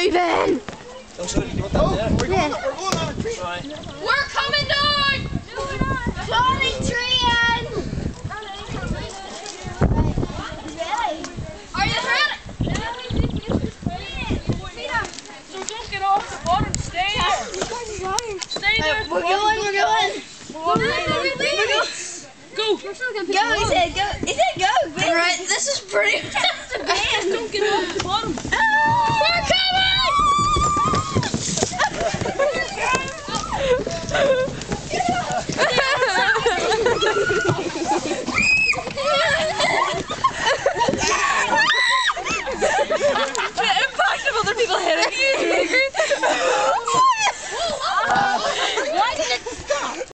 Steven! Oh, we're going on a tree. Right. We're coming down! Sorry, Trian! Are you ready? So don't get off the bottom, stay there. Stay there. We're going. Go. Go, he said go. He said go. Alright, this is pretty